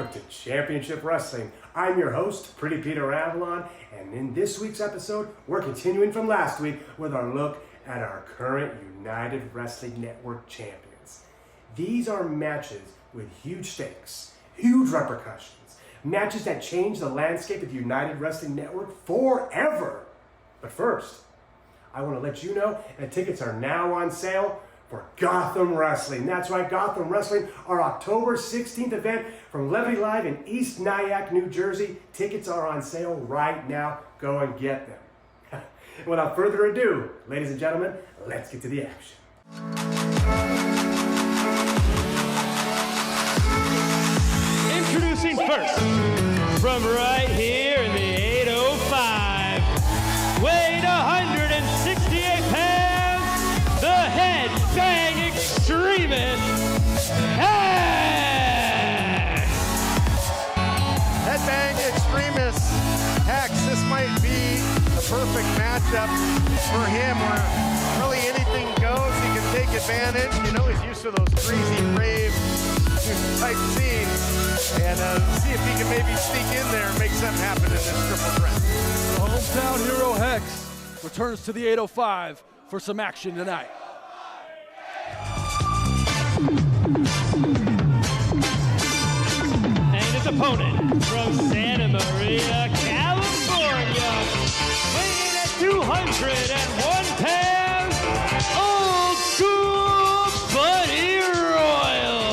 Welcome to Championship Wrestling. I'm your host, Pretty Peter Avalon, and in this week's episode, we're continuing from last week with our look at our current United Wrestling Network champions. These are matches with huge stakes, huge repercussions, matches that change the landscape of the United Wrestling Network forever. But first, I want to let you know that tickets are now on sale for Gotham Wrestling. That's right, Gotham Wrestling, our October 16th event from Levity Live in East Nyack, New Jersey. Tickets are on sale right now. Go and get them. Without further ado, ladies and gentlemen, let's get to the action. Introducing first, from right here in the 805, weighed 168 pounds, the head bang extremist, Hex! Headbang extremist, Hex. This might be the perfect matchup for him where really anything goes. He can take advantage. You know, he's used to those crazy rave type scenes. And see if he can maybe sneak in there and make something happen in this triple threat. The hometown hero Hex returns to the 805 for some action tonight. And his opponent from Santa Maria, California, weighing in at 201 pounds, Old School Buddy Royal.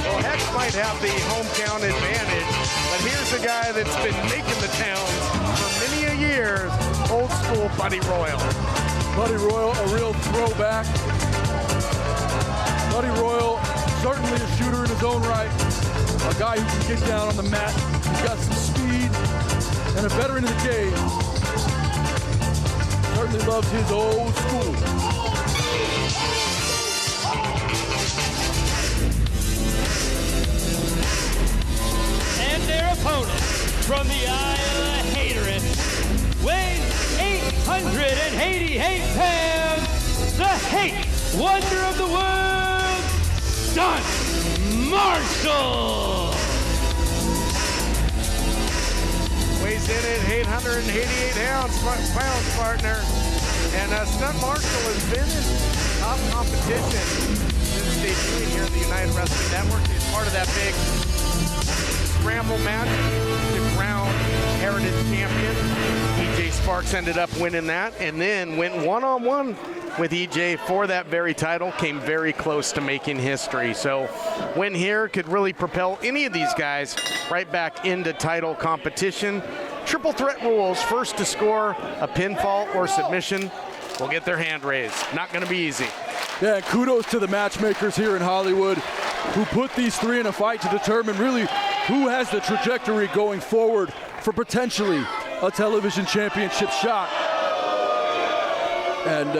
Well, Hex might have the hometown advantage, but here's a guy that's been making the towns for many a years, Old School Buddy Royal. Buddy Royal, a real throwback. Buddy Royal, certainly a shooter in his own right. A guy who can get down on the mat. He's got some speed and a veteran of the game. Certainly loves his old school. And their opponent from the Isle of Hatteras, weighing 888 pounds, the Hate Wonder of the World, Stunt Marshall. Weighs in at 888 pounds, partner. And Stunt Marshall has been in top competition since debuting here in the United Wrestling Network. He's part of that big scramble match, the Crown Heritage Champion. EJ Sparks ended up winning that and then went one-on-one with EJ for that very title, came very close to making history. So win here could really propel any of these guys right back into title competition. Triple threat rules, first to score a pinfall or submission will get their hand raised. Not gonna be easy. Yeah, kudos to the matchmakers here in Hollywood who put these three in a fight to determine really who has the trajectory going forward for potentially a television championship shot. And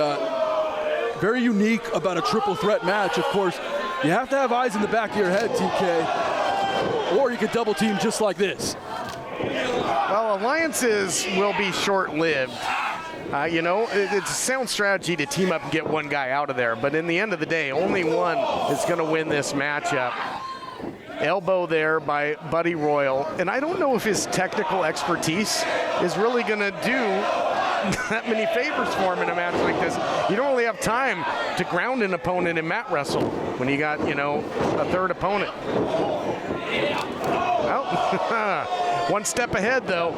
very unique about a triple threat match. Of course, you have to have eyes in the back of your head, TK, or you could double team just like this. Well, alliances will be short-lived. You know, it's a sound strategy to team up and get one guy out of there, but in the end of the day, only one is gonna win this matchup. Elbow there by Buddy Royal, and I don't know if his technical expertise is really gonna do that many favors for him in a match like this. You don't really have time to ground an opponent in mat wrestle when you got, you know, a third opponent. Well, one step ahead though.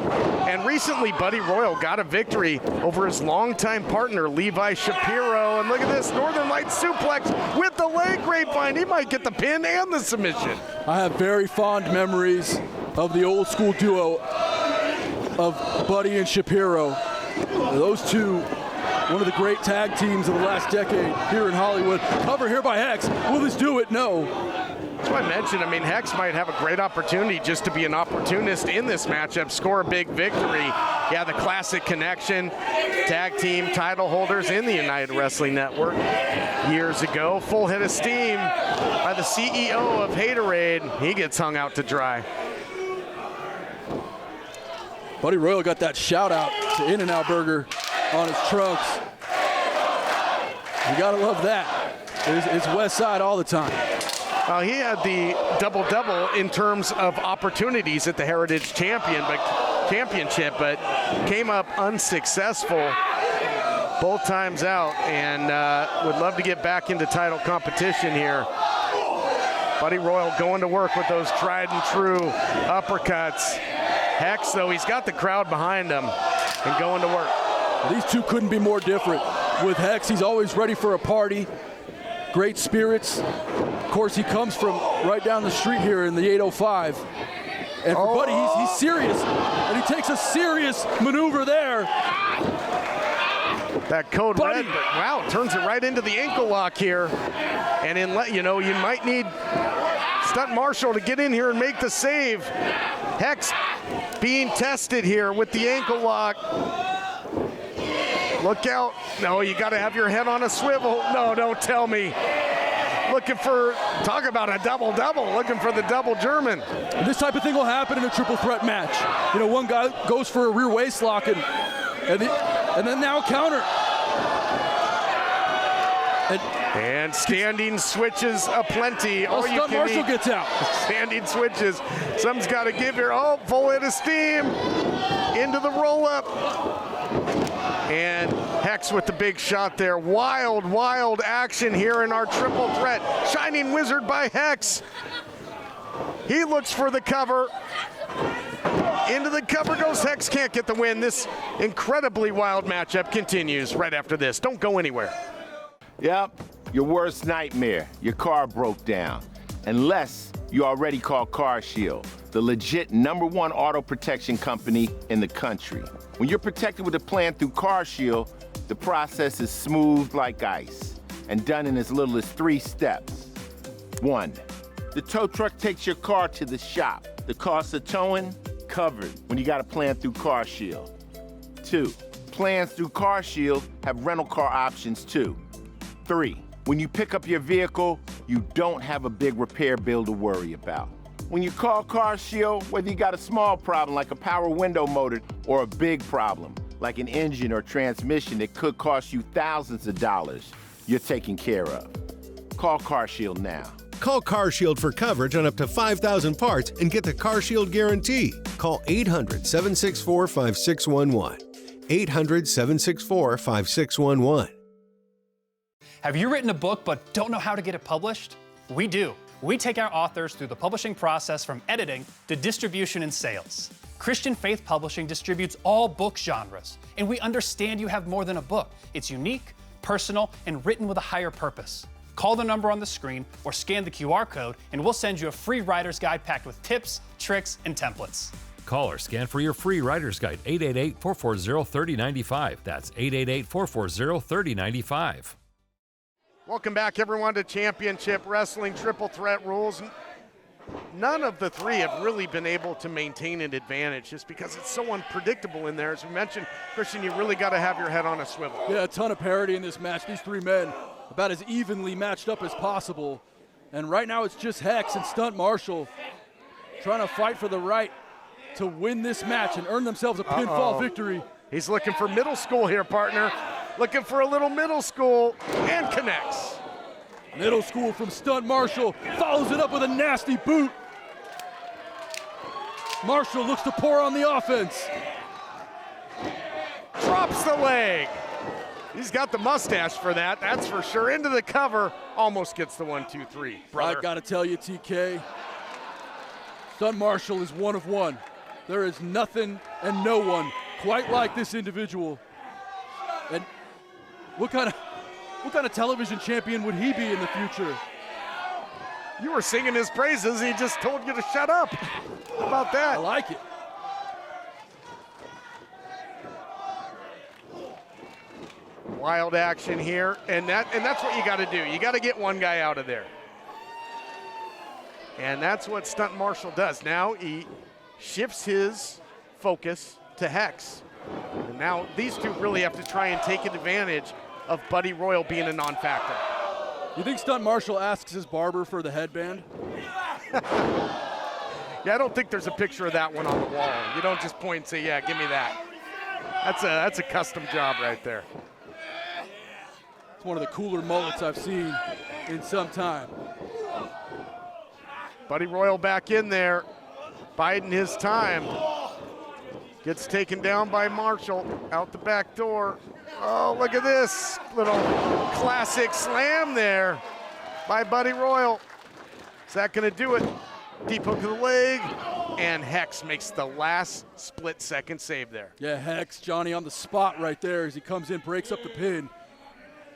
And recently Buddy Royal got a victory over his longtime partner Levi Shapiro. And look at this, Northern Lights suplex with the leg grapevine. He might get the pin and the submission. I have very fond memories of the old school duo of Buddy and Shapiro. Those two, one of the great tag teams of the last decade here in Hollywood. Cover here by Hex. Will this do it? No. That's why I mentioned, I mean, Hex might have a great opportunity just to be an opportunist in this matchup, score a big victory. Yeah, the classic connection, tag team title holders in the United Wrestling Network years ago. Full head of steam by the CEO of Haterade. He gets hung out to dry. Buddy Royal got that shout out to In-N-Out Burger on his trunks. You gotta love that. It's West Side all the time. He had the double-double in terms of opportunities at the Heritage Championship, but came up unsuccessful both times out, and would love to get back into title competition here. Buddy Royal going to work with those tried and true uppercuts. Hex, though, he's got the crowd behind him and going to work. These two couldn't be more different. With Hex, he's always ready for a party. Great spirits. Of course, he comes from right down the street here in the 805. And for Buddy, he's serious, and he takes a serious maneuver there. That code red, but wow, turns it right into the ankle lock here. And you might need Stunt Marshall to get in here and make the save. Hex being tested here with the ankle lock. Look out. No, you got to have your head on a swivel. No, don't tell me. Looking for, talk about a double-double, looking for the double German. And this type of thing will happen in a triple threat match. One guy goes for a rear waist lock and then now a counter. And standing switches aplenty. All you Stunt can Marshall eat. gets out. Standing switches. Something's got to give here. Oh, full head of steam. Into the roll-up. And Hex with the big shot there. Wild, wild action here in our triple threat. Shining Wizard by Hex. He looks for the cover. Into the cover goes Hex, can't get the win. This incredibly wild matchup continues right after this. Don't go anywhere. Yep, your worst nightmare. Your car broke down. Unless you already called Car Shield, the legit #1 auto protection company in the country. When you're protected with a plan through Car Shield, the process is smooth like ice and done in as little as 3 steps. 1, the tow truck takes your car to the shop. The cost of towing, covered when you got a plan through Car Shield. 2, plans through Car Shield have rental car options too. 3, when you pick up your vehicle, you don't have a big repair bill to worry about. When you call Car Shield, whether you got a small problem like a power window motor or a big problem like an engine or transmission that could cost you thousands of dollars, you're taken care of. Call Car Shield now. Call Car Shield for coverage on up to 5,000 parts and get the Car Shield guarantee. Call 800-764-5611. 800-764-5611. Have you written a book but don't know how to get it published? We do. We take our authors through the publishing process from editing to distribution and sales. Christian Faith Publishing distributes all book genres, and we understand you have more than a book. It's unique, personal, and written with a higher purpose. Call the number on the screen or scan the QR code, and we'll send you a free writer's guide packed with tips, tricks, and templates. Call or scan for your free writer's guide, 888-440-3095. That's 888-440-3095. Welcome back, everyone, to Championship Wrestling Triple Threat Rules. None of the three have really been able to maintain an advantage just because it's so unpredictable in there. As we mentioned, Christian, you really got to have your head on a swivel. Yeah, a ton of parity in this match. These three men about as evenly matched up as possible. And right now it's just Hex and Stunt Marshall trying to fight for the right to win this match and earn themselves a pinfall victory. He's looking for middle school here, partner. Looking for a little middle school and connects. Middle school from Stunt Marshall, follows it up with a nasty boot. Marshall looks to pour on the offense. Drops the leg. He's got the mustache for that, that's for sure. Into the cover, almost gets the 1-2-3. Brother. I gotta tell you, TK, Stunt Marshall is one of one. There is nothing and no one quite like this individual. And what kind of television champion would he be in the future? You were singing his praises, he just told you to shut up. How about that? I like it. Wild action here, and that's what you got to do. You got to get one guy out of there. And that's what Stunt Marshall does. Now he shifts his focus to Hex. And now these two really have to try and take advantage of Buddy Royal being a non-factor. You think Stunt Marshall asks his barber for the headband? Yeah, I don't think there's a picture of that one on the wall. You don't just point and say, yeah, give me that. That's a custom job right there. It's one of the cooler mullets I've seen in some time. Buddy Royal back in there, biding his time. Gets taken down by Marshall out the back door. Oh, look at this little classic slam there by Buddy Royal. Is that gonna do it? Deep hook of the leg, and Hex makes the last split-second save there. Yeah, Hex, Johnny on the spot right there as he comes in, breaks up the pin,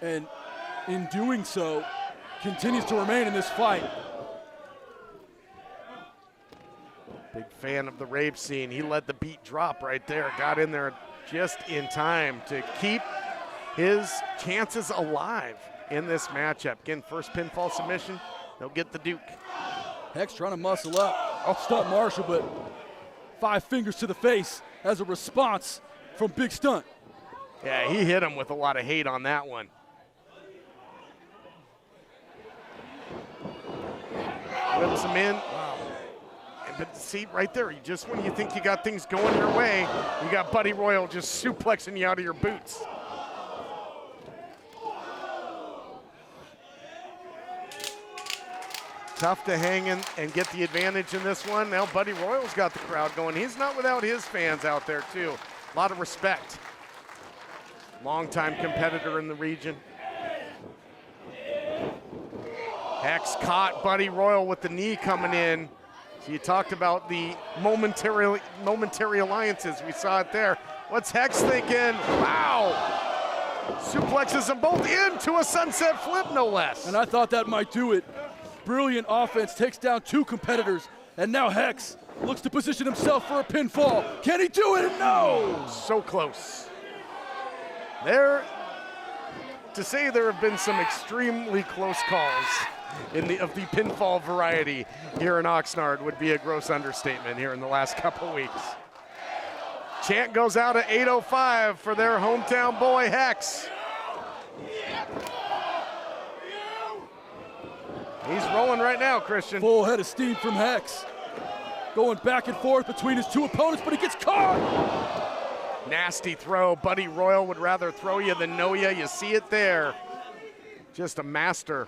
and in doing so, continues to remain in this fight. Big fan of the rape scene. He let the beat drop right there, got in there just in time to keep his chances alive in this matchup. Again, first pinfall submission, they'll get the Duke. Hex trying to muscle up. Stunt Marshall, but 5 fingers to the face as a response from Big Stunt. Yeah, he hit him with a lot of hate on that one. Whips him in. But see, right there, just when you think you got things going your way, you got Buddy Royal just suplexing you out of your boots. Tough to hang in and get the advantage in this one. Now Buddy Royal's got the crowd going. He's not without his fans out there too. A lot of respect. Longtime competitor in the region. Hex caught Buddy Royal with the knee coming in. So you talked about the momentary alliances. We saw it there. What's Hex thinking? Wow! Suplexes them both into a sunset flip, no less. And I thought that might do it. Brilliant offense, takes down 2 competitors, and now Hex looks to position himself for a pinfall. Can he do it? No! So close. There, to say there have been some extremely close calls of the pinfall variety here in Oxnard would be a gross understatement here in the last couple weeks. Chant goes out at 8:05 for their hometown boy, Hex. He's rolling right now, Christian. Full head of steam from Hex. Going back and forth between his 2 opponents, but he gets caught. Nasty throw. Buddy Royal would rather throw you than know you. You see it there. Just a master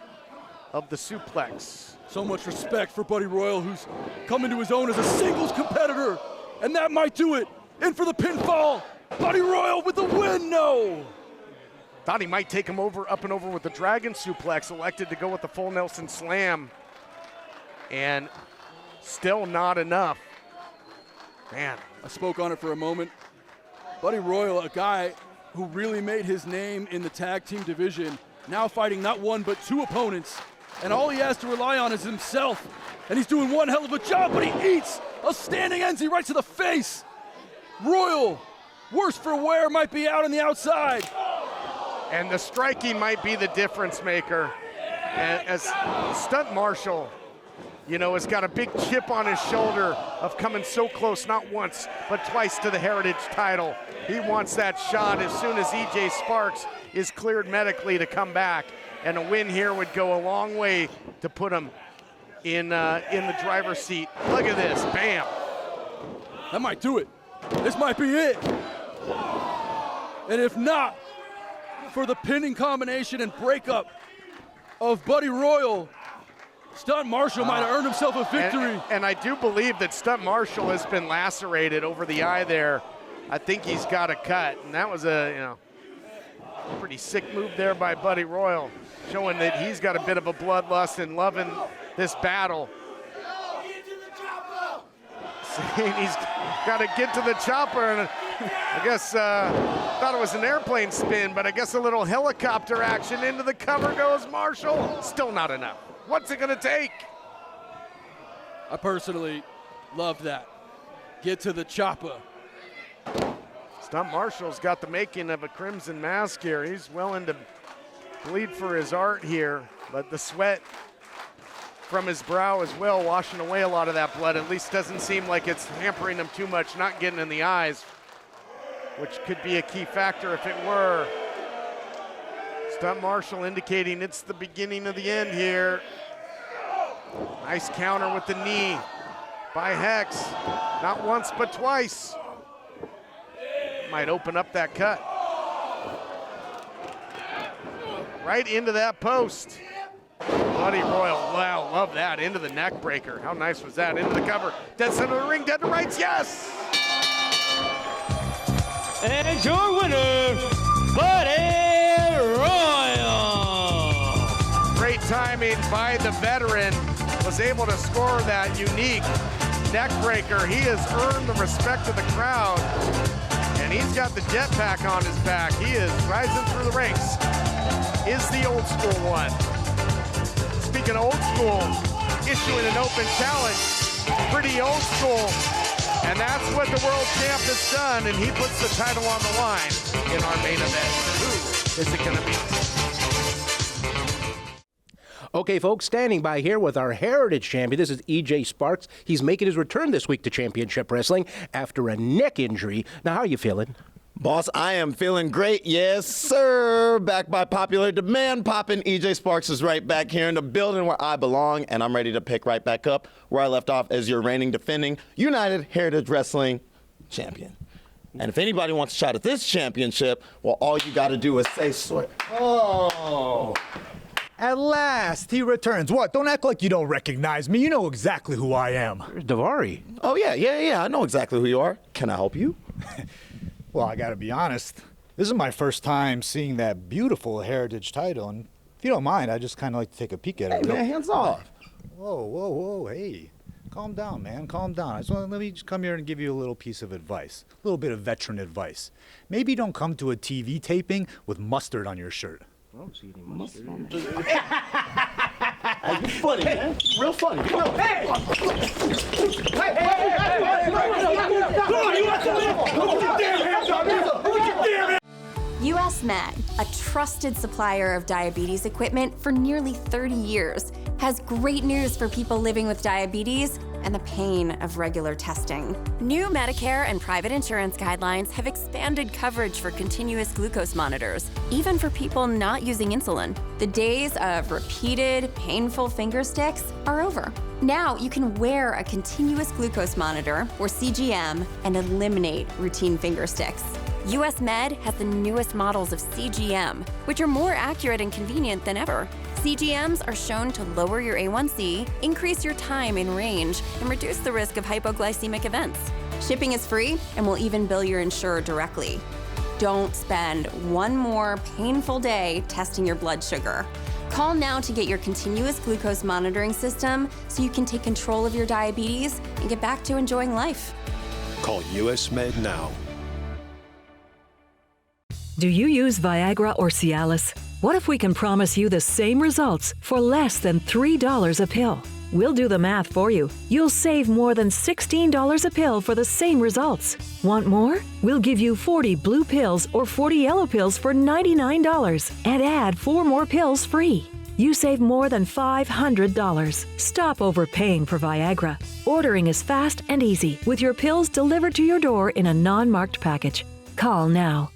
of the suplex. So much respect for Buddy Royal, who's coming to his own as a singles competitor. And that might do it. In for the pinfall. Buddy Royal with the win, no. Thought he might take him up and over with the dragon suplex, elected to go with the full Nelson slam. And still not enough. Man. I spoke on it for a moment. Buddy Royal, a guy who really made his name in the tag team division, now fighting not 1 but 2 opponents. And all he has to rely on is himself. And he's doing one hell of a job, but he eats a standing NZ right to the face. Royal, worse for wear, might be out on the outside. And the striking might be the difference maker. And as Stunt Marshall, has got a big chip on his shoulder of coming so close, not once, but twice to the Heritage title. He wants that shot as soon as EJ Sparks is cleared medically to come back. And a win here would go a long way to put him in the driver's seat. Look at this, bam. That might do it. This might be it. And if not, for the pinning combination and breakup of Buddy Royal, Stunt Marshall might have earned himself a victory. And I do believe that Stunt Marshall has been lacerated over the eye there. I think he's got a cut, and that was a pretty sick move there by Buddy Royal, showing that he's got a bit of a bloodlust and loving this battle. Saying he's got to get to the chopper, and I guess thought it was an airplane spin, but I guess a little helicopter action. Into the cover goes Marshall. Still not enough. What's it gonna take? I personally love that. Get to the chopper. Stunt Marshall's got the making of a Crimson Mask here. He's willing to bleed for his art here, but the sweat from his brow as well, washing away a lot of that blood. At least doesn't seem like it's hampering him too much, not getting in the eyes, which could be a key factor if it were. Stunt Marshall indicating it's the beginning of the end here. Nice counter with the knee by Hex. Not once, but twice. Might open up that cut. Right into that post. Bloody Royal, wow, love that. Into the neck breaker. How nice was that? Into the cover. Dead center of the ring, dead to rights, yes! And your winner, Bloody Royal. Great timing by the veteran. Was able to score that unique neck breaker. He has earned the respect of the crowd. And he's got the jetpack on his back. He is rising through the ranks. Is the old school one. Speaking of old school, issuing an open challenge. Pretty old school. And that's what the world champ has done. And he puts the title on the line in our main event. Who is it going to be? Okay, folks, standing by here with our Heritage Champion. This is EJ Sparks. He's making his return this week to Championship Wrestling after a neck injury. Now, how are you feeling? Boss, I am feeling great. Yes, sir. Back by popular demand. Poppin' EJ Sparks is right back here in the building where I belong, and I'm ready to pick right back up where I left off as your reigning, defending United Heritage Wrestling champion. And if anybody wants a shot at this championship, well, all you got to do is say so. Oh. At last, he returns. What? Don't act like you don't recognize me. You know exactly who I am. Davari. Oh, yeah. I know exactly who you are. Can I help you? Well, I gotta be honest. This is my first time seeing that beautiful Heritage title, and if you don't mind, I'd just kind of like to take a peek at it. Hey, man, hands off. Whoa, hey. Calm down, man, calm down. Let me just come here and give you a little piece of advice. A little bit of veteran advice. Maybe don't come to a TV taping with mustard on your shirt. I don't see any mustard. You're funny, man. Real funny. Hey! US Med, a trusted supplier of diabetes equipment for nearly 30 years, has great news for people living with diabetes and the pain of regular testing. New Medicare and private insurance guidelines have expanded coverage for continuous glucose monitors, even for people not using insulin. The days of repeated, painful finger sticks are over. Now you can wear a continuous glucose monitor, or CGM, and eliminate routine finger sticks. US Med has the newest models of CGM, which are more accurate and convenient than ever. CGMs are shown to lower your A1C, increase your time in range, and reduce the risk of hypoglycemic events. Shipping is free, and will even bill your insurer directly. Don't spend one more painful day testing your blood sugar. Call now to get your continuous glucose monitoring system so you can take control of your diabetes and get back to enjoying life. Call US Med now. Do you use Viagra or Cialis? What if we can promise you the same results for less than $3 a pill? We'll do the math for you. You'll save more than $16 a pill for the same results. Want more? We'll give you 40 blue pills or 40 yellow pills for $99 and add 4 more pills free. You save more than $500. Stop overpaying for Viagra. Ordering is fast and easy with your pills delivered to your door in a non-marked package. Call now.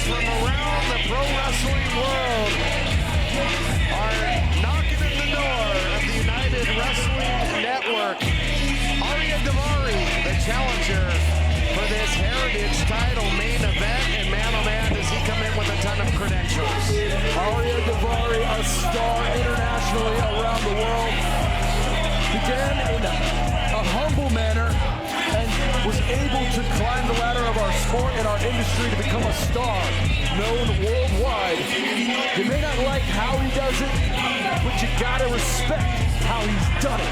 From around the pro wrestling world are knocking at the door of the United Wrestling Network. Arya Davari, the challenger for this Heritage title main event, and man oh man, does he come in with a ton of credentials. Arya Davari, a star internationally around the world, began in a humble manner and was able to climb the ladder of our sport and our industry to become a star known worldwide. You may not like how he does it, but you gotta respect how he's done it.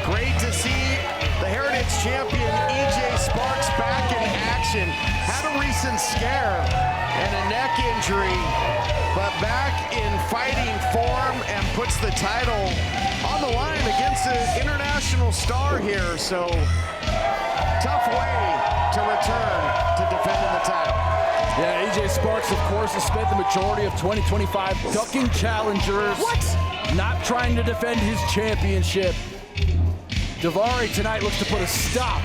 Great to see the Heritage champion EJ Sparks back in action. Had a recent scare and a neck injury, but back in fighting form and puts the title on the line against an international star here. So tough way to return to defending the title. Yeah, EJ Sparks, of course, has spent the majority of 2025 ducking challengers. What? Not trying to defend his championship. Davari tonight looks to put a stop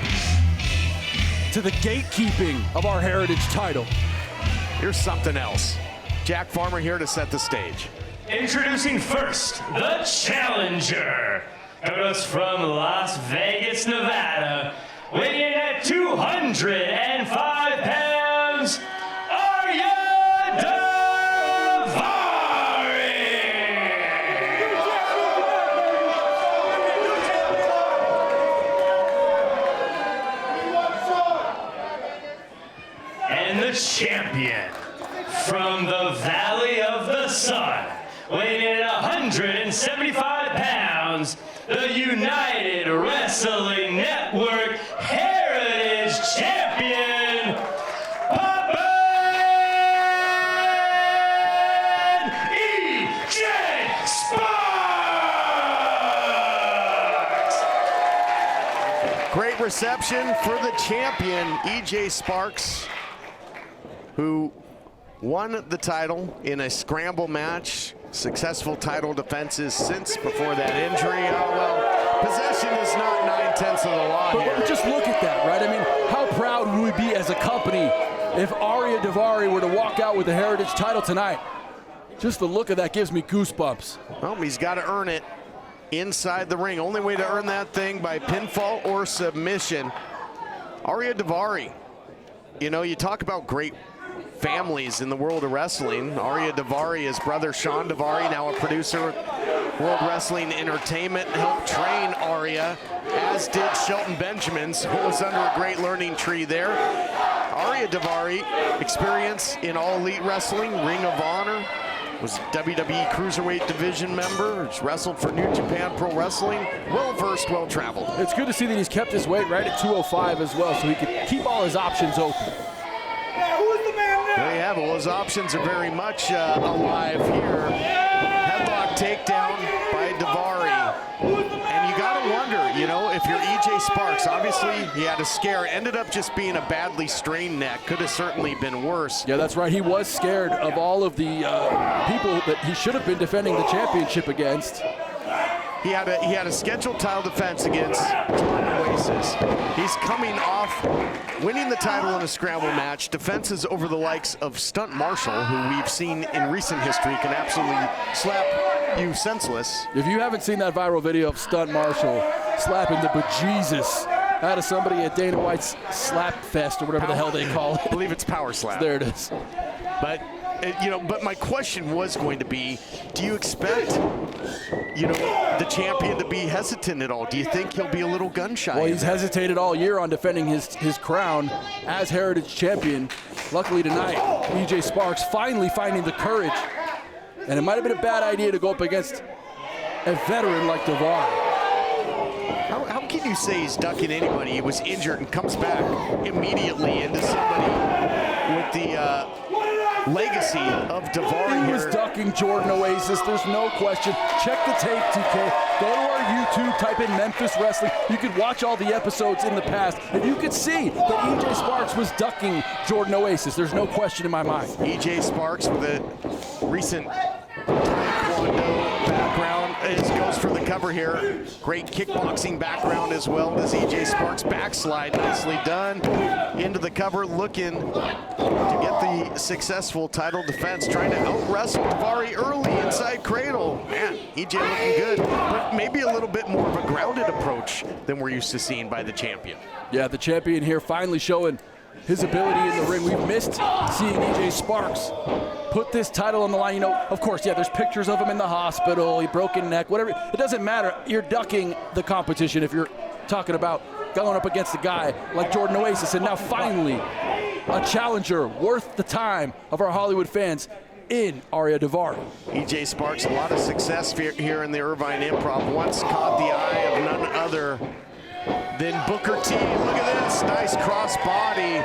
to the gatekeeping of our Heritage title. Here's something else. Jack Farmer here to set the stage. Introducing first, the challenger. Coming to us from Las Vegas, Nevada, weighing in at 205 pounds, Arya and the champion from the Valley of the Sun, weighing in at 175 pounds, the United Wrestling Network Heritage Champion, EJ Sparks! Great reception for the champion, EJ Sparks, who won the title in a scramble match. Successful title defenses since before that injury. Oh, well, possession is not 9/10 of the law here. But just look at that, right? I mean, how proud would we be as a company if Arya Daivari were to walk out with the Heritage title tonight? Just the look of that gives me goosebumps. Well, he's got to earn it inside the ring. Only way to earn that thing by pinfall or submission. Arya Daivari, you know, you talk about great families in the world of wrestling. Arya Daivari, his brother Sean Daivari, now a producer with World Wrestling Entertainment, helped train Arya, as did Shelton Benjamins, who was under a great learning tree there. Arya Daivari, experience in All Elite Wrestling, Ring of Honor, was WWE Cruiserweight Division member, has wrestled for New Japan Pro Wrestling, well-versed, well-traveled. It's good to see that he's kept his weight right at 205 as well, so he can keep all his options open. There you have it. Well, his options are very much alive here. Headlock takedown by Daivari. And you got to wonder, you know, if you're EJ Sparks, obviously he had a scare. Ended up just being a badly strained neck. Could have certainly been worse. Yeah, that's right. He was scared of all of the people that he should have been defending the championship against. He had a scheduled title defense against Jordan Oasis. He's coming off winning the title in a scramble match. Defenses over the likes of Stunt Marshall, who we've seen in recent history can absolutely slap you senseless. If you haven't seen that viral video of Stunt Marshall slapping the bejesus out of somebody at Dana White's Slap Fest or whatever the hell they call it. I believe it's Power Slap. There it is. But you know, but my question was going to be, do you expect, you know, the champion to be hesitant at all? Do you think he'll be a little gun shy? Well, he's hesitated all year on defending his crown as Heritage Champion. Luckily tonight, EJ Sparks finally finding the courage. And it might have been a bad idea to go up against a veteran like Daivari. How can you say he's ducking anybody? He was injured and comes back immediately into somebody with the legacy of Daivari. He was ducking Jordan Oasis, there's no question. Check the tape, TK. Go to our YouTube, type in Memphis Wrestling. You could watch all the episodes in the past, and you could see that EJ Sparks was ducking Jordan Oasis. There's no question in my mind. EJ Sparks with a recent Taekwondo background goes for the cover here. Great kickboxing background as well as EJ Sparks. Backslide, nicely done. Into the cover, looking to get the successful title defense, trying to out-wrestle Daivari early inside cradle. Man, EJ looking good, but maybe a little bit more of a grounded approach than we're used to seeing by the champion. Yeah, the champion here finally showing his ability in the ring. We've missed seeing EJ Sparks put this title on the line. You know, of course, yeah, there's pictures of him in the hospital, he broken neck, whatever. It doesn't matter. You're ducking the competition if you're talking about going up against a guy like Jordan Oasis. And now finally, a challenger worth the time of our Hollywood fans in Arya Daivari. EJ Sparks, a lot of success here in the Irvine Improv. Once caught the eye of none other than Booker T. Look at this, nice cross body.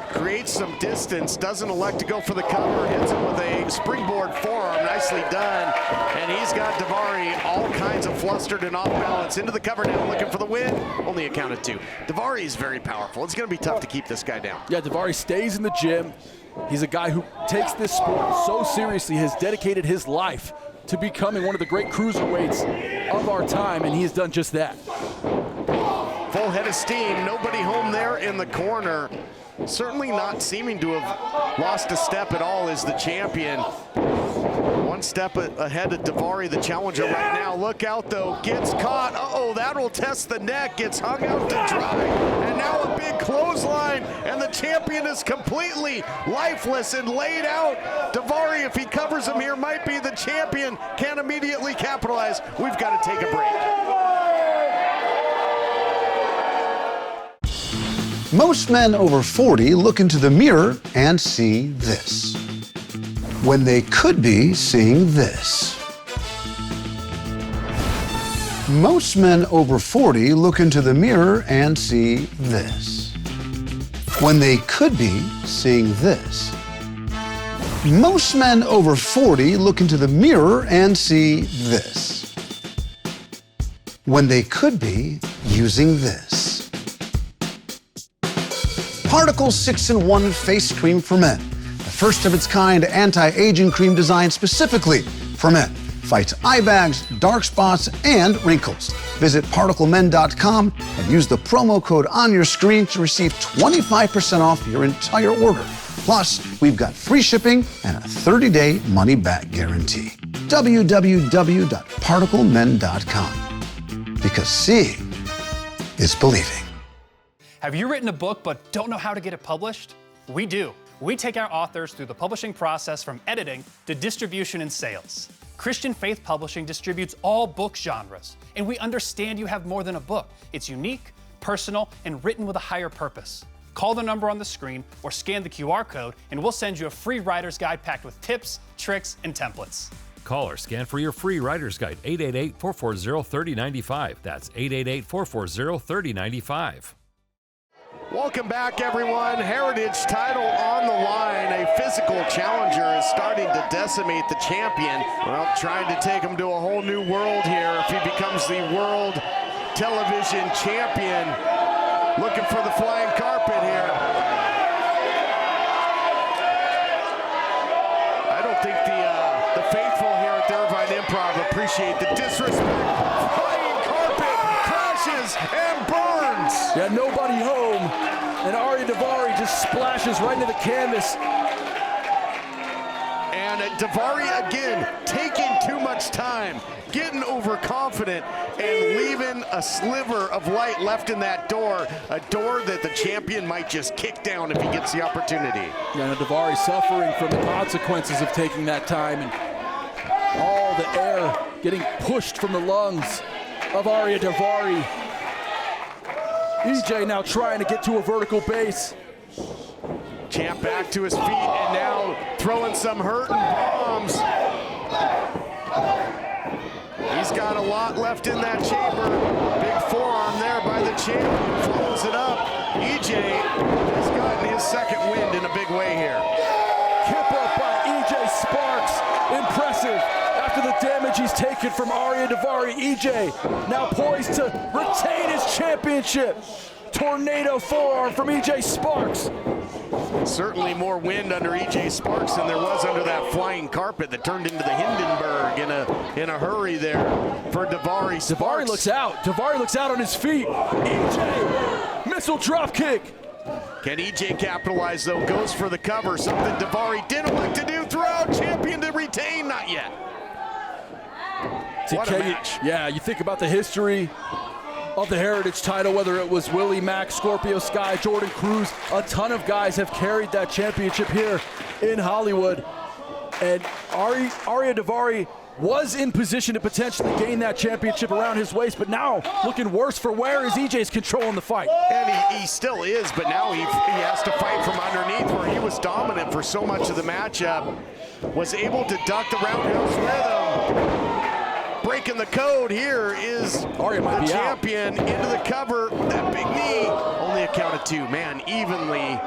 Creates some distance, doesn't elect to go for the cover, hits him with a springboard forearm, nicely done. And he's got Daivari all kinds of flustered and off balance. Into the cover now, looking for the win, only a count of two. Daivari is very powerful. It's gonna be tough to keep this guy down. Yeah, Daivari stays in the gym. He's a guy who takes this sport so seriously, has dedicated his life to becoming one of the great cruiserweights of our time, and he has done just that. Full head of steam, nobody home there in the corner. certainly not seeming to have lost a step at all as the champion. One step ahead of Daivari, the challenger right now. Look out though, gets caught. Uh-oh, that'll test the neck, gets hung out to dry. And now a big clothesline, and the champion is completely lifeless and laid out. Daivari, if he covers him here, might be the champion. Can't immediately capitalize. We've got to take a break. Most men over 40 look into the mirror and see this, when they could be seeing this. Most men over 40 look into the mirror and see this, when they could be seeing this. Most men over 40 look into the mirror and see this, when they could be using this. Particle 6-in-1 Face Cream for Men. The first of its kind anti-aging cream designed specifically for men. Fights eye bags, dark spots, and wrinkles. Visit particlemen.com and use the promo code on your screen to receive 25% off your entire order. Plus, we've got free shipping and a 30-day money-back guarantee. www.particlemen.com. Because seeing is believing. Have you written a book but don't know how to get it published? We do. We take our authors through the publishing process from editing to distribution and sales. Christian Faith Publishing distributes all book genres, and we understand you have more than a book. It's unique, personal, and written with a higher purpose. Call the number on the screen or scan the QR code, and we'll send you a free writer's guide packed with tips, tricks, and templates. Call or scan for your free writer's guide, 888-440-3095. That's 888-440-3095. Welcome back, everyone. Heritage title on the line. A physical challenger is starting to decimate the champion. Well, trying to take him to a whole new world here if he becomes the world television champion. Looking for the flying carpet here. I don't think the faithful here at the Irvine Improv appreciate the disrespect. Flying carpet crashes and burns. Yeah, nobody home, and Arya Daivari just splashes right into the canvas. And Daivari again taking too much time, getting overconfident, and leaving a sliver of light left in that door, a door that the champion might just kick down if he gets the opportunity. Yeah, now Daivari suffering from the consequences of taking that time, and all the air getting pushed from the lungs of Arya Daivari. EJ now trying to get to a vertical base. Champ back to his feet and now throwing some hurting bombs. He's got a lot left in that chamber. Big forearm there by the champion, flows it up. EJ has gotten his second wind in a big way here. Kip up by EJ Sparks, impressive. After the damage he's taken from Arya Daivari, EJ now poised to retain his championship. Tornado forearm from EJ Sparks. Certainly more wind under EJ Sparks than there was under that flying carpet that turned into the Hindenburg in a hurry there for Daivari. Daivari looks out. Daivari looks out on his feet. EJ, missile drop kick. Can EJ capitalize though? Goes for the cover. Something Daivari didn't like to do throughout. Champion to retain, not yet. What a match. Yeah, you think about the history of the Heritage title, whether it was Willie Mack, Scorpio Sky, Jordan Cruz, a ton of guys have carried that championship here in Hollywood. And Arya Daivari was in position to potentially gain that championship around his waist, but now looking worse for wear as EJ's controlling the fight. And he still is, but now he has to fight from underneath where he was dominant for so much of the matchup. Was able to duck the roundhouse rhythm. Breaking the code here is the champion into the cover. That big knee, only a count of two. Man, evenly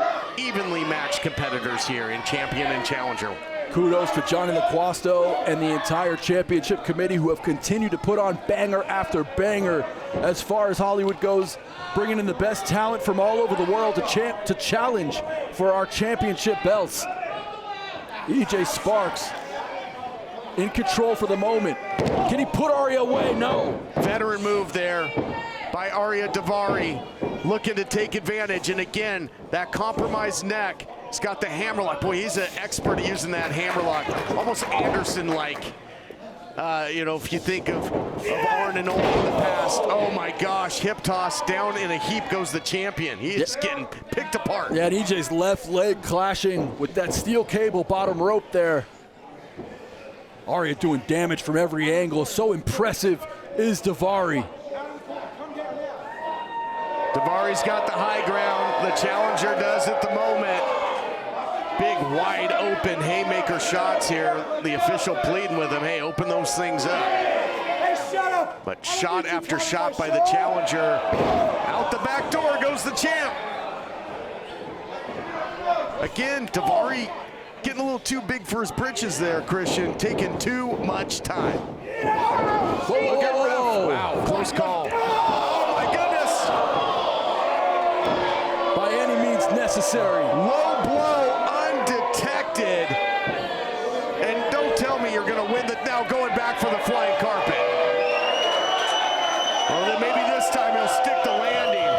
matched competitors here in champion and challenger. Kudos to Johnny LaQuasto and the entire championship committee who have continued to put on banger after banger as far as Hollywood goes, bringing in the best talent from all over the world to challenge for our championship belts. EJ Sparks in control for the moment. Can he put Arya away? No. Veteran move there by Arya Daivari. looking to take advantage. And again, that compromised neck. He's got the hammerlock. Boy, he's an expert at using that hammerlock. Almost Anderson-like. If you think of Arn and Ole in the past. Oh my gosh, hip toss, down in a heap goes the champion. He is getting picked apart. Yeah, and EJ's left leg clashing with that steel cable bottom rope there. Aria doing damage from every angle. So impressive is Daivari. Daivari's got the high ground. The challenger does at the moment. Big, wide open haymaker shots here. The official pleading with him, hey, open those things up. But shot after shot by the challenger. Out the back door goes the champ. Again, Daivari getting a little too big for his britches there, Christian. Taking too much time. Whoa, look at ref. Wow, close call. Oh my goodness. By any means necessary. Low blow, undetected. And don't tell me you're going to win the now going back for the flying carpet. Well, then maybe this time he'll stick the landing.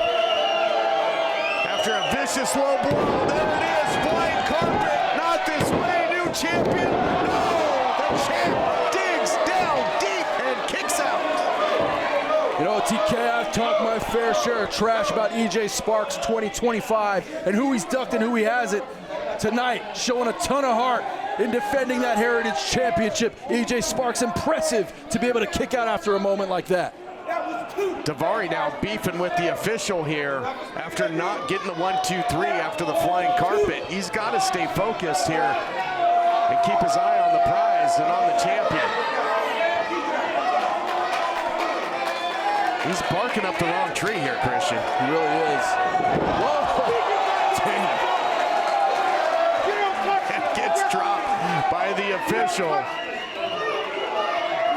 After a vicious low blow, there it is, flying carpet. Not this way, new champion. No, the champ digs down deep and kicks out. You know, TK, I've talked my fair share of trash about EJ Sparks 2025 and who he's ducked and who he hasn't. Tonight, showing a ton of heart in defending that Heritage Championship. EJ Sparks, impressive to be able to kick out after a moment like that. Daivari now beefing with the official here after not getting the 1-2-3 after the flying carpet. He's got to stay focused here and keep his eye on the prize and on the champion. He's barking up the wrong tree here, Christian. He really is. Whoa! Damn. And gets dropped by the official.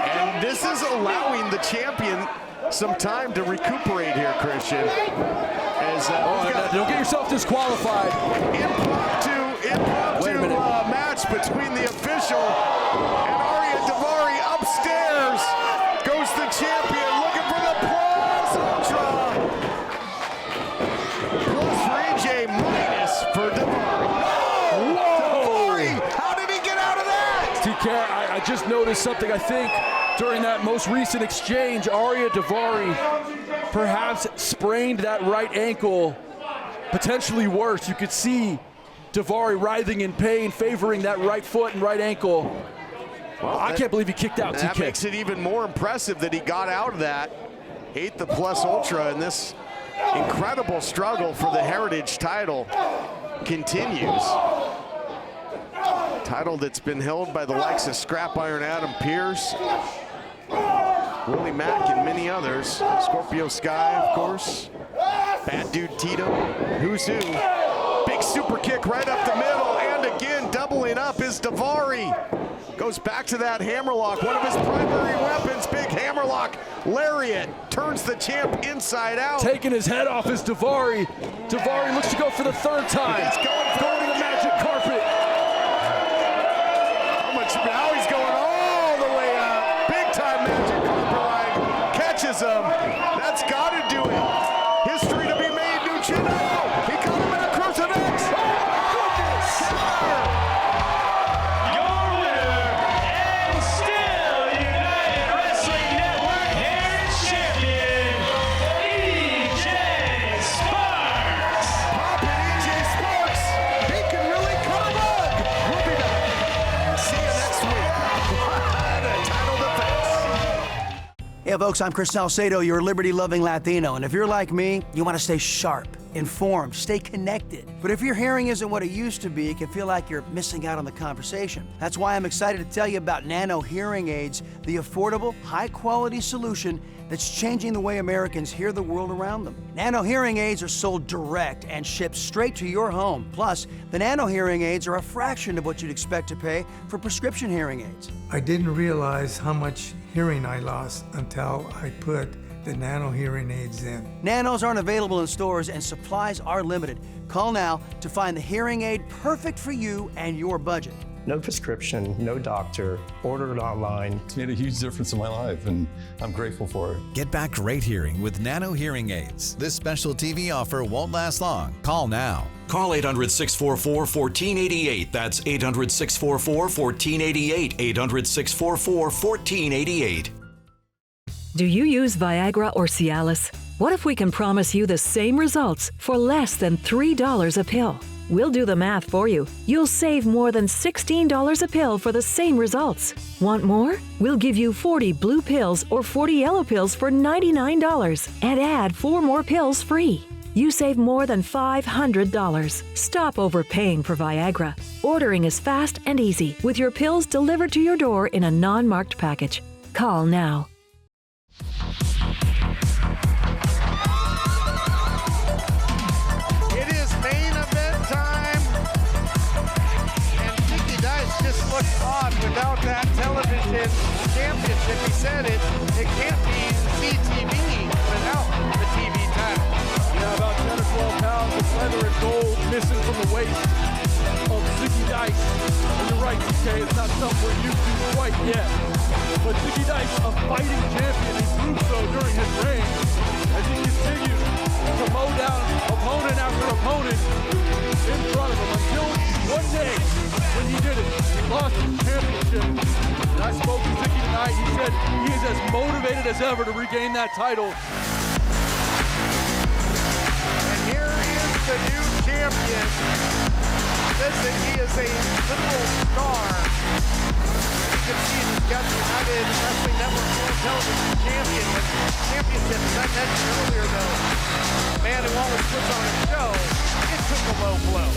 And this is allowing the champion some time to recuperate here, Christian. As, don't get yourself disqualified. Impromptu match between the official and Aria Daivari. Upstairs goes the champion looking for the plus ultra. Plus for EJ, minus for Daivari. Whoa! Daivari, how did he get out of that? TK, I just noticed something. I think during that most recent exchange, Aria Daivari perhaps sprained that right ankle, potentially worse. You could see Daivari writhing in pain, favoring that right foot and right ankle. Well, I can't believe he kicked out, that TK. That makes it even more impressive that he got out of that. Ate the plus ultra, and this incredible struggle for the Heritage title continues. Title that's been held by the likes of Scrap Iron Adam Pearce, Willie Mack, and many others. Scorpio Sky, of course. Bad Dude Tito. Who's who? Big super kick right up the middle, and again doubling up is Daivari. Goes back to that hammerlock, one of his primary weapons, big hammerlock. Lariat turns the champ inside out. Taking his head off is Daivari. Daivari looks to go for the third time. He's going to the magic carpet. Now he's going all the way up. Big time magic carpet ride. Catches him. That's got to do it. History to be made. New chin. Oh, he got him in a crucifix. Oh, goodness. Your winner and still United Wrestling Network Heritage Champion, EJ Sparks. Poppin' EJ Sparks. He can really cut a rug. We'll be back. See you next week. What a title defense. Hey folks, I'm Chris Salcedo, your liberty-loving Latino, and if you're like me, you want to stay sharp, informed, stay connected. But if your hearing isn't what it used to be, it can feel like you're missing out on the conversation. That's why I'm excited to tell you about Nano Hearing Aids, the affordable, high-quality solution that's changing the way Americans hear the world around them. Nano Hearing Aids are sold direct and shipped straight to your home. Plus, the Nano Hearing Aids are a fraction of what you'd expect to pay for prescription hearing aids. I didn't realize how much hearing I lost until I put the Nano Hearing Aids in. Nanos aren't available in stores and supplies are limited. Call now to find the hearing aid perfect for you and your budget. No prescription, no doctor, order it online. It's made a huge difference in my life, and I'm grateful for it. Get back great hearing with Nano Hearing Aids. This special TV offer won't last long. Call now. Call 800-644-1488. That's 800-644-1488. 800-644-1488. Do you use Viagra or Cialis? What if we can promise you the same results for less than $3 a pill? We'll do the math for you. You'll save more than $16 a pill for the same results. Want more? We'll give you 40 blue pills or 40 yellow pills for $99 and add 4 more pills free. You save more than $500. Stop overpaying for Viagra. Ordering is fast and easy with your pills delivered to your door in a non-marked package. Call now. It is main event time, and Zicky Dice just looked odd without that television championship. He said it can't be CTV without the TV title. Yeah, about 10 or 12 pounds of leather and gold missing from the waist of Zicky Dice. And you're right, TK, it's not something we're used to quite yet. But Zicky Dice, a fighting champion, he proved so during his reign as he continued to mow down opponent after opponent in front of him until one day when he did it. He lost his championship. And I spoke to Zicky tonight. He said he is as motivated as ever to regain that title. And here is the new champion. Listen, he is a literal star. You can see he's got the United Wrestling Network World Television Championship. As I mentioned earlier, though, man who always puts on a show, it took a low blow.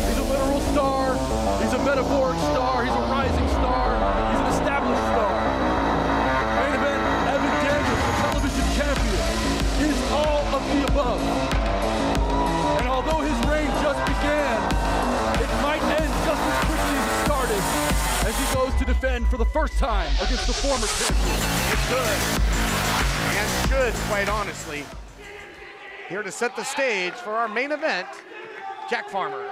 He's a literal star. He's a metaphoric star. He's a rising star. He's an established star. Main event, Evan Daniels, the television champion, is all of the above. And although his reign just began, it might end just as quickly as it started as he goes to defend for the first time against the former champion. It could, and should, quite honestly. Here to set the stage for our main event, Jack Farmer.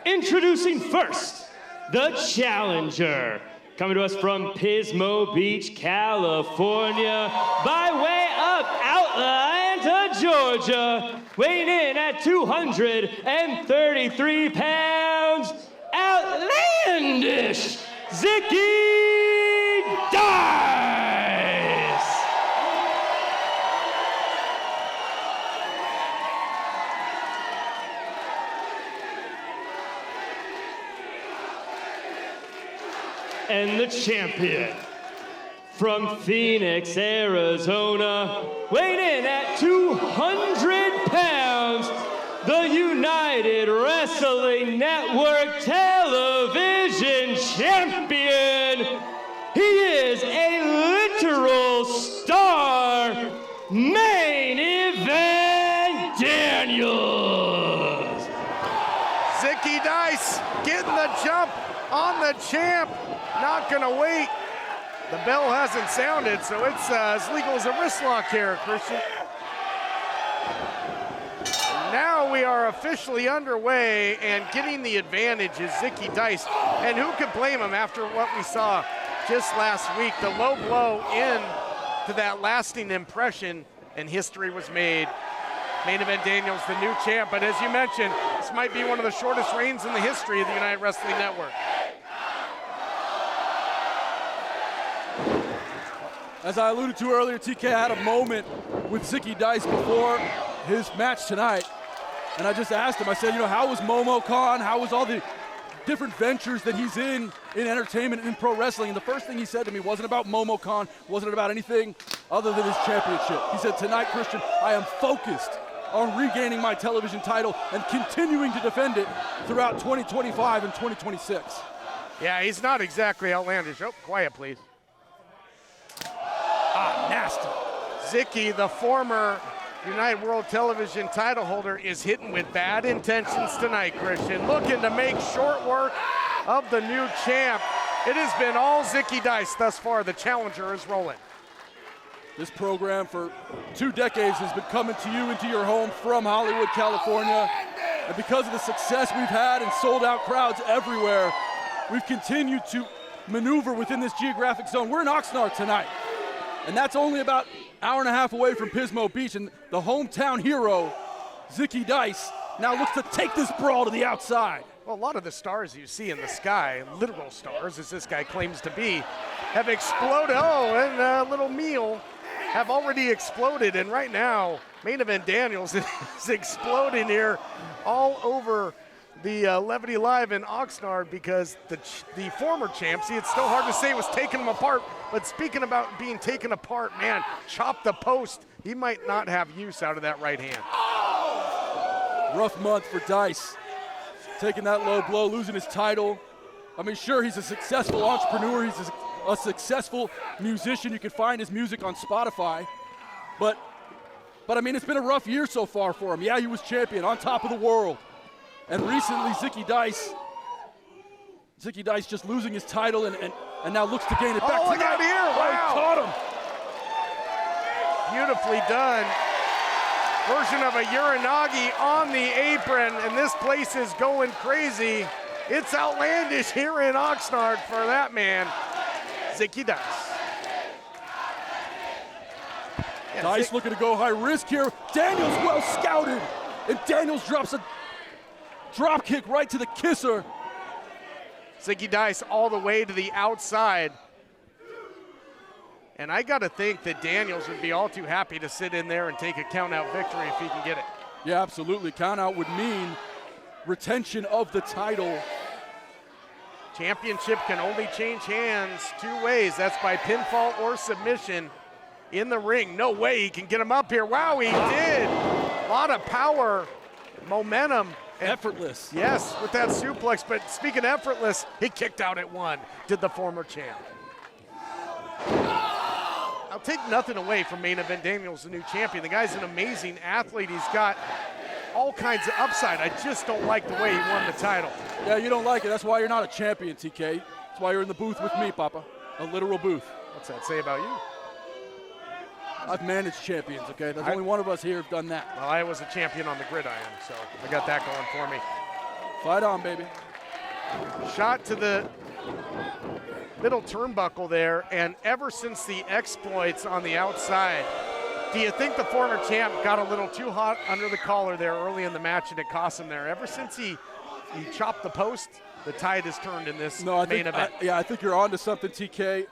Introducing first, the challenger. Coming to us from Pismo Beach, California, by way of Atlanta, Georgia, weighing in at 233 pounds, outlandish Zicky Dice. And the champion from Phoenix, Arizona, weighing in at 200 pounds, the United Wrestling Network Television Champion. He is a literal star, Main Event Daniels. Zicky Dice getting the jump on the champ. Not gonna wait. The bell hasn't sounded, so it's as legal as a wrist lock here, Christian. Now we are officially underway, and getting the advantage is Zicky Dice. And who could blame him after what we saw just last week? The low blow in to that lasting impression, and history was made. Main Event Daniels, the new champ, but as you mentioned, this might be one of the shortest reigns in the history of the United Wrestling Network. As I alluded to earlier, TK had a moment with Zicky Dice before his match tonight. And I just asked him, I said, how was MomoCon? How was all the different ventures that he's in entertainment and in pro wrestling? And the first thing he said to me wasn't about MomoCon, wasn't about anything other than his championship. He said, tonight, Christian, I am focused on regaining my television title and continuing to defend it throughout 2025 and 2026. Yeah, he's not exactly outlandish. Oh, quiet, please. Nasty. Zicky, the former United World Television title holder, is hitting with bad intentions tonight, Christian. Looking to make short work of the new champ. It has been all Zicky Dice thus far. The challenger is rolling. This program for 2 decades has been coming to you into your home from Hollywood, California. And because of the success we've had and sold-out crowds everywhere, we've continued to maneuver within this geographic zone. We're in Oxnard tonight, and that's only about an hour and a half away from Pismo Beach, and the hometown hero, Zicky Dice, now looks to take this brawl to the outside. Well, a lot of the stars you see in the sky, literal stars, as this guy claims to be, have exploded. Oh, and Little Meal have already exploded, and right now, Main Event Daniels is exploding here all over the Levity Live in Oxnard because the former champ, see, it's still hard to say, was taking him apart, but speaking about being taken apart, man, chop the post. He might not have use out of that right hand. Rough month for Dice. Taking that low blow, losing his title. I mean, sure, he's a successful entrepreneur. He's a successful musician. You can find his music on Spotify. But I mean, it's been a rough year so far for him. Yeah, he was champion, on top of the world. And recently, Zicky Dice just losing his title and now looks to gain it back. Oh, look out here, wow. Caught him. Beautifully done. Version of a Uranagi on the apron, and this place is going crazy. It's outlandish here in Oxnard for that man, Zicky Dice. Yeah, Dice looking to go high risk here. Daniels well scouted, and Daniels drops a drop kick right to the kisser. Zicky Dice all the way to the outside. And I got to think that Daniels would be all too happy to sit in there and take a count-out victory if he can get it. Yeah, absolutely. Count-out would mean retention of the title. Championship can only change hands two ways. That's by pinfall or submission in the ring. No way he can get him up here. Wow, he did. A lot of power, momentum. Effortless. Yes, with that suplex. But speaking of effortless, he kicked out at one, did the former champ. I'll take nothing away from Main Event Daniels, the new champion. The guy's an amazing athlete. He's got all kinds of upside. I just don't like the way he won the title. Yeah, you don't like it. That's why you're not a champion, TK. That's why you're in the booth with me, Papa. A literal booth. What's that say about you? I've managed champions, okay? There's only one of us here who've done that. Well, I was a champion on the gridiron, so I got that going for me. Fight on, baby. Shot to the middle turnbuckle there, and ever since the exploits on the outside, do you think the former champ got a little too hot under the collar there early in the match and it cost him there? Ever since he chopped the post, the tide has turned in this main event. I think you're on to something, TK.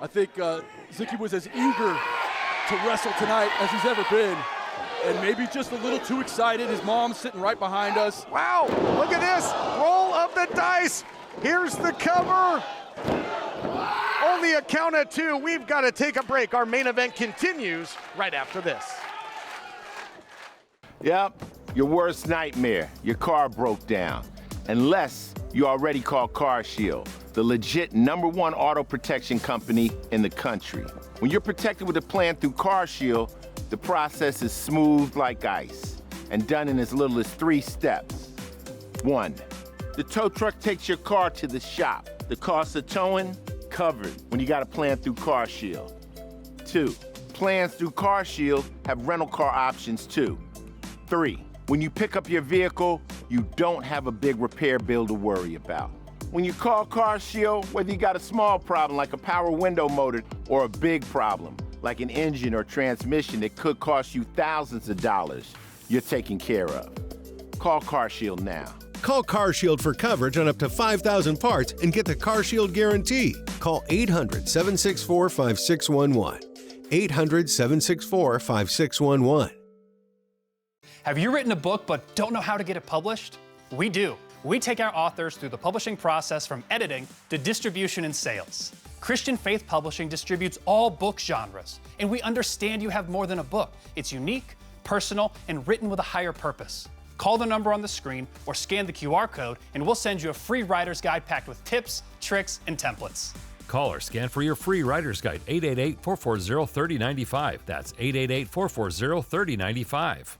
I think Zicky was as eager to wrestle tonight as he's ever been, and maybe just a little too excited. His mom's sitting right behind us. Wow, look at this, roll of the dice. Here's the cover. Only a count at two. We've got to take a break. Our main event continues right after this. Yep, your worst nightmare. Your car broke down. Unless you already called Car Shield, the legit #1 auto protection company in the country. When you're protected with a plan through Car Shield, the process is smooth like ice and done in as little as 3 steps. 1, the tow truck takes your car to the shop. The cost of towing, covered when you got a plan through Car Shield. 2, plans through Car Shield have rental car options too. 3, when you pick up your vehicle, you don't have a big repair bill to worry about. When you call Car Shield, whether you got a small problem like a power window motor or a big problem like an engine or transmission that could cost you thousands of dollars, you're taken care of. Call Car Shield now. Call Car Shield for coverage on up to 5,000 parts and get the Car Shield guarantee. Call 800-764-5611. 800-764-5611. Have you written a book but don't know how to get it published? We do. We take our authors through the publishing process from editing to distribution and sales. Christian Faith Publishing distributes all book genres, and we understand you have more than a book. It's unique, personal, and written with a higher purpose. Call the number on the screen or scan the QR code, and we'll send you a free writer's guide packed with tips, tricks, and templates. Call or scan for your free writer's guide, 888-440-3095. That's 888-440-3095.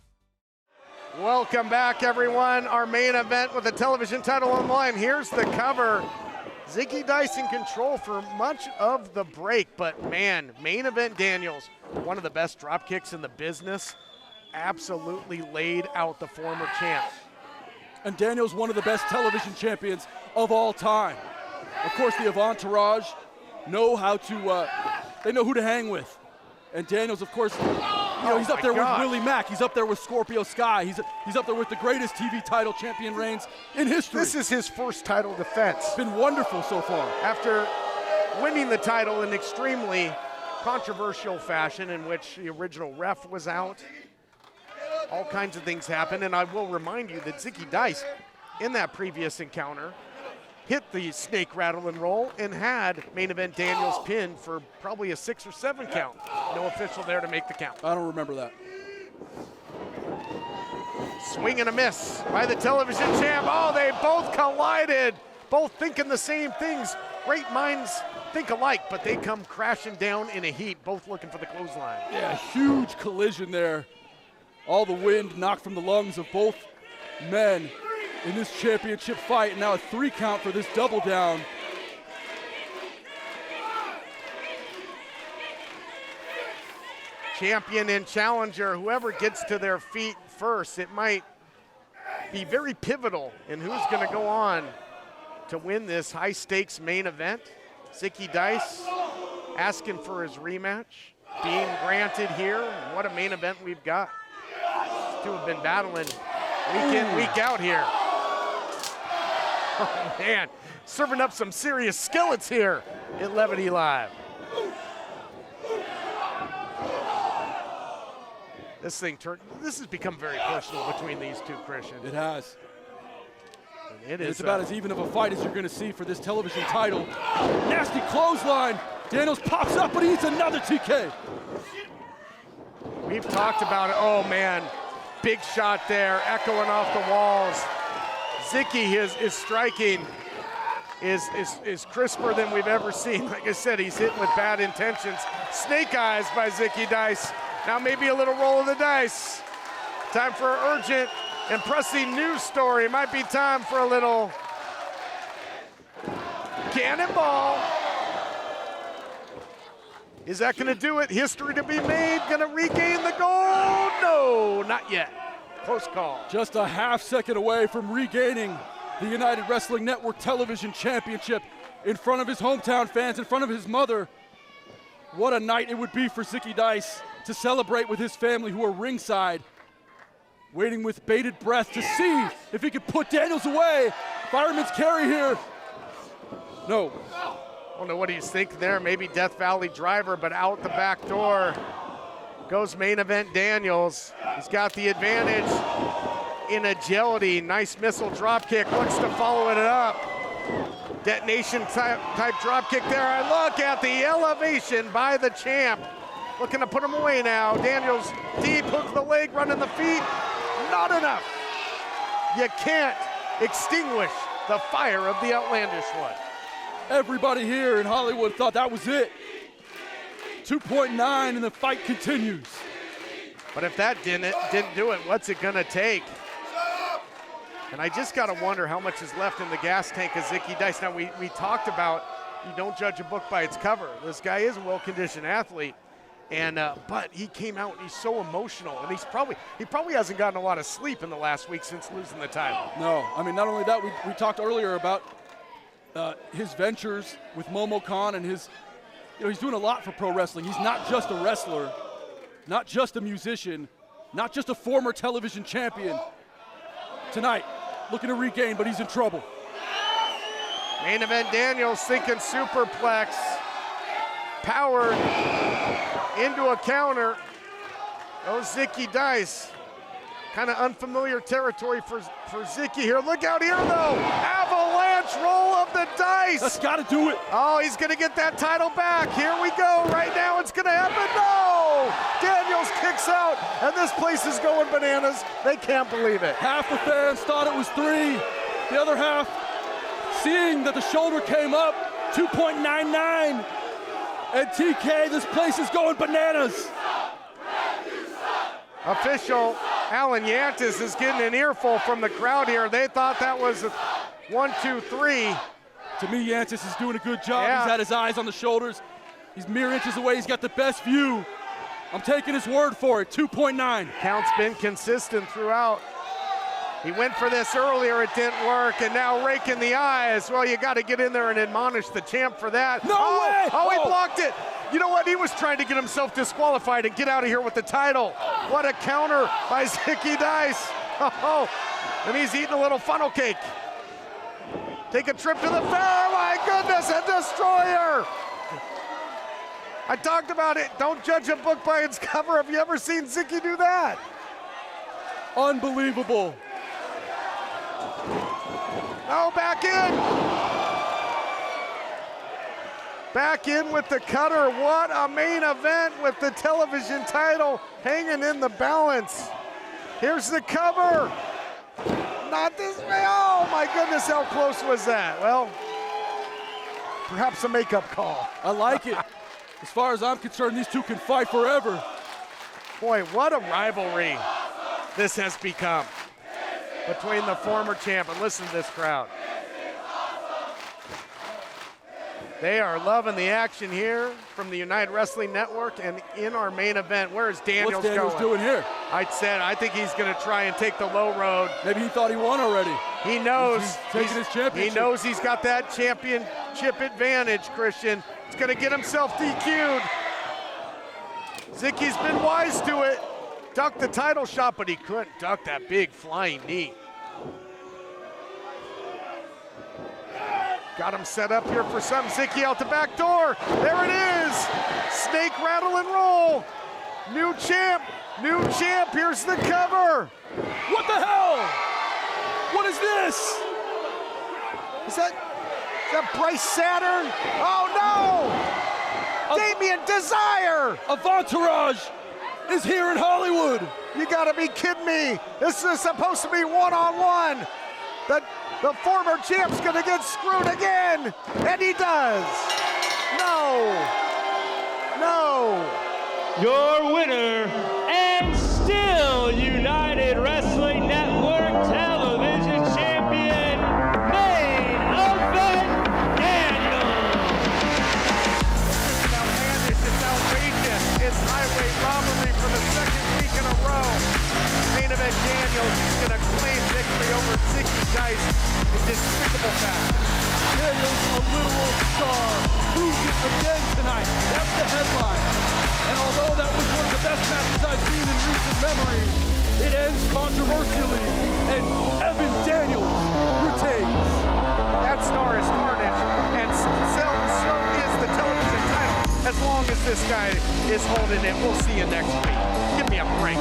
Welcome back, everyone. Our main event with the television title on the line. Here's the cover. Zicky Dice in control for much of the break, but man, Main Event Daniels, one of the best drop kicks in the business, absolutely laid out the former champ. And Daniel's one of the best television champions of all time. Of course, the Entourage know how to, they know who to hang with. And Daniels, of course, he's up there with Willie Mack. He's up there with Scorpio Sky. He's up there with the greatest TV title champion reigns in history. This is his first title defense. It's been wonderful so far. After winning the title in extremely controversial fashion in which the original ref was out, all kinds of things happened. And I will remind you that Zicky Dice, in that previous encounter, hit the snake rattle and roll and had main event Daniels pinned for probably a 6 or 7 count. No official there to make the count. I don't remember that. Swing and a miss by the television champ. Oh, they both collided, both thinking the same things. Great minds think alike, but they come crashing down in a heap, both looking for the clothesline. Yeah, huge collision there. All the wind knocked from the lungs of both men in this championship fight, and now a 3 count for this double down. Champion and challenger, whoever gets to their feet first, it might be very pivotal in who's going to go on to win this high stakes main event. Zicky Dice asking for his rematch, being granted here. What a main event we've got. These two have been battling week in, week out here. Oh man, serving up some serious skillets here at Levity Live. This has become very personal between these two, Christian. It has. And it's about as even of a fight as you're going to see for this television title. Nasty clothesline. Daniels pops up, but he eats another TK. We've talked about it. Oh man, big shot there, echoing off the walls. Zicky, his striking is crisper than we've ever seen. Like I said, he's hitting with bad intentions. Snake eyes by Zicky Dice. Now maybe a little roll of the dice. Time for an urgent and pressing news story. It might be time for a little cannonball. Is that gonna do it? History to be made, gonna regain the gold? No, not yet. Close call. Just a half second away from regaining the United Wrestling Network Television Championship in front of his hometown fans, in front of his mother. What a night it would be for Zicky Dice to celebrate with his family who are ringside, waiting with bated breath to see if he could put Daniels away. Fireman's carry here. No. I don't know what he's thinking there. Maybe Death Valley driver, but out the back door goes main event Daniels. He's got the advantage in agility. Nice missile drop kick. Looks to follow it up. Detonation type drop kick there. And look at the elevation by the champ. Looking to put him away now. Daniels deep, hook the leg, running the feet. Not enough. You can't extinguish the fire of the outlandish one. Everybody here in Hollywood thought that was it. 2.9 and the fight continues. But if that didn't do it, what's it gonna take? And I just gotta wonder how much is left in the gas tank of Zicky Dice. Now we talked about you don't judge a book by its cover. This guy is a well-conditioned athlete. And but he came out and he's so emotional, and he probably hasn't gotten a lot of sleep in the last week since losing the title. No, I mean, not only that, we talked earlier about his ventures with Momo Khan and his, he's doing a lot for pro wrestling. He's not just a wrestler, not just a musician, not just a former television champion. Tonight, looking to regain, but he's in trouble. Main event Daniels thinking superplex, powered into a counter. Oh, Zicky Dice. Kind of unfamiliar territory for Zicky here. Look out here, though. Avalanche roll of the dice. That's got to do it. Oh, he's going to get that title back. Here we go. Right now it's going to happen. No! Daniels kicks out, and this place is going bananas. They can't believe it. Half the fans thought it was 3. The other half, seeing that the shoulder came up, 2.99. And TK, this place is going bananas. Official Alan Yantis is getting an earful from the crowd here. They thought that was 1, 2, 3. To me, Yantis is doing a good job. Yeah. He's had his eyes on the shoulders. He's mere inches away. He's got the best view. I'm taking his word for it, 2.9. Count's been consistent throughout. He went for this earlier, it didn't work, and now raking the eyes. Well, you got to get in there and admonish the champ for that. No way! Oh, he blocked it. You know what? He was trying to get himself disqualified and get out of here with the title. What a counter by Zicky Dice. Oh, and he's eating a little funnel cake. Take a trip to the fair. My goodness, a destroyer. I talked about it. Don't judge a book by its cover. Have you ever seen Zicky do that? Unbelievable. Oh, back in. Back in with the cutter. What a main event with the television title hanging in the balance. Here's the cover. Not this way. Oh, my goodness, how close was that? Well, perhaps a makeup call. I like it. As far as I'm concerned, these two can fight forever. Boy, what a rivalry this has become between the former champ. And listen to this crowd. They are loving the action here from the United Wrestling Network and in our main event. Where is Daniels What's Daniels doing here? I think he's going to try and take the low road. Maybe he thought he won already. He knows. He's taking his championship. He knows he's got that championship advantage, Christian. He's going to get himself DQ'd. Zicky's been wise to it. Ducked the title shot, but he couldn't duck that big flying knee. Got him set up here for some. Zicky out the back door. There it is. Snake rattle and roll. New champ. New champ. Here's the cover. What the hell? What is this? Is that Bryce Saturn? Oh no! Damien Desire! Avantourage is here in Hollywood. You gotta be kidding me. This is supposed to be one-on-one. The former champ's gonna get screwed again, and he does. No. Your winner and still United Wrestling Network Television Champion, Main Event Daniels. It's outlandish, it's outrageous. It's highway robbery for the second week in a row. Main Event Daniels is gonna claim victory over Zicky Dice in despicable fashion. Daniels, a literal star, proved it again tonight. That's the headline. And although that was one of the best matches I've seen in recent memory, it ends controversially, and Evan Daniels retains. That star is tarnished, and so is the television title. As long as this guy is holding it, we'll see you next week. Give me a break.